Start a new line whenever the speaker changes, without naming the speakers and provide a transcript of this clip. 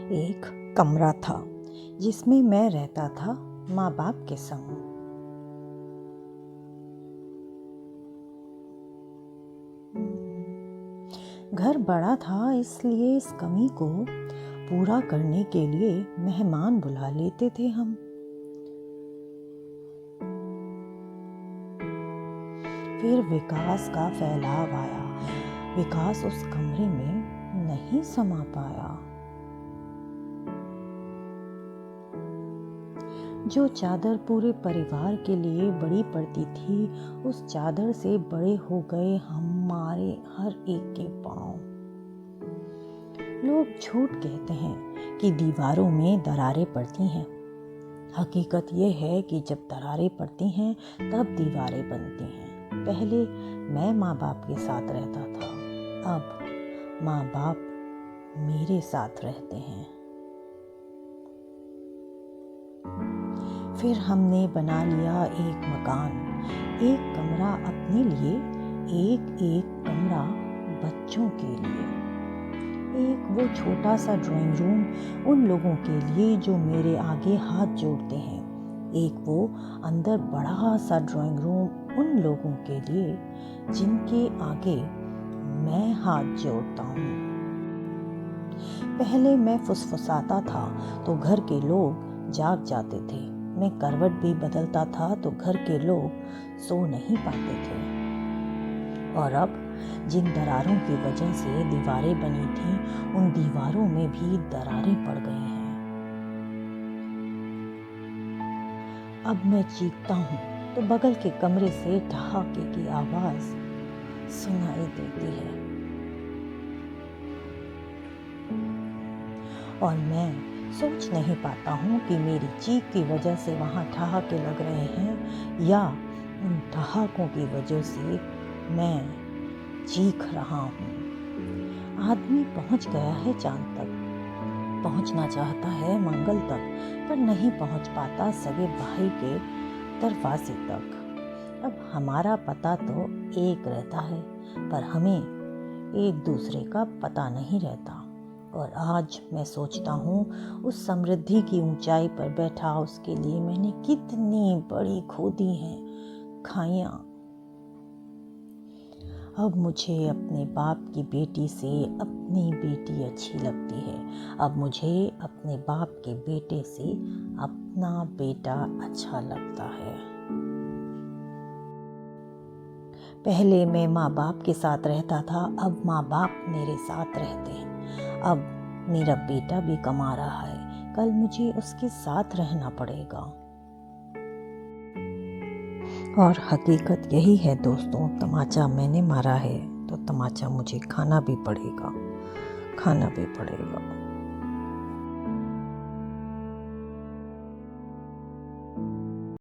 एक कमरा था जिसमें मैं रहता था माँ बाप के संग। घर बड़ा था, इसलिए इस कमी को पूरा करने के लिए मेहमान बुला लेते थे हम। फिर विकास का फैलाव आया। विकास उस कमरे में नहीं समा पाया। जो चादर पूरे परिवार के लिए बड़ी पड़ती थी, उस चादर से बड़े हो गए हमारे हर एक के पांव। लोग झूठ कहते हैं कि दीवारों में दरारें पड़ती हैं। हकीकत यह है कि जब दरारें पड़ती हैं तब दीवारें बनती हैं। पहले मैं माँ बाप के साथ रहता था, अब माँ बाप मेरे साथ रहते हैं। फिर हमने बना लिया एक मकान, एक कमरा अपने लिए, एक कमरा बच्चों के लिए। एक वो छोटा सा ड्राइंग रूम उन लोगों के लिए जो मेरे आगे हाथ जोड़ते हैं। एक वो अंदर बड़ा सा ड्राइंग रूम उन लोगों के लिए जिनके आगे मैं हाथ जोड़ता हूँ। पहले मैं फुसफुसाता था तो घर के लोग जाग जाते थे। मैं करवट भी बदलता था तो घर के लोग सो नहीं पाते थे। और अब जिन दरारों की वजह से दीवारें बनी थीं, उन दीवारों में भी दरारें पड़ गई हैं। अब मैं चीखता हूँ तो बगल के कमरे से ठहाके की आवाज सुनाई देती है और मैं सोच नहीं पाता हूँ कि मेरी चीख की वजह से वहाँ ठहाके लग रहे हैं या उन ठहाकों की वजह से मैं चीख रहा हूँ। आदमी पहुँच गया है चांद तक, पहुँचना चाहता है मंगल तक, पर नहीं पहुँच पाता सगे भाई के दरवाजे तक। अब हमारा पता तो एक रहता है, पर हमें एक दूसरे का पता नहीं रहता। और आज मैं सोचता हूँ उस समृद्धि की ऊंचाई पर बैठा उसके लिए मैंने कितनी बड़ी खोदी हैं खाइयाँ। अब मुझे अपने बाप की बेटी से अपनी बेटी अच्छी लगती है। अब मुझे अपने बाप के बेटे से अपना बेटा अच्छा लगता है। पहले मैं माँ बाप के साथ रहता था, अब माँ बाप मेरे साथ रहते हैं। अब मेरा बेटा भी कमा रहा है, कल मुझे उसके साथ रहना पड़ेगा। और हकीकत यही है दोस्तों, तमाचा मैंने मारा है तो तमाचा मुझे खाना भी पड़ेगा।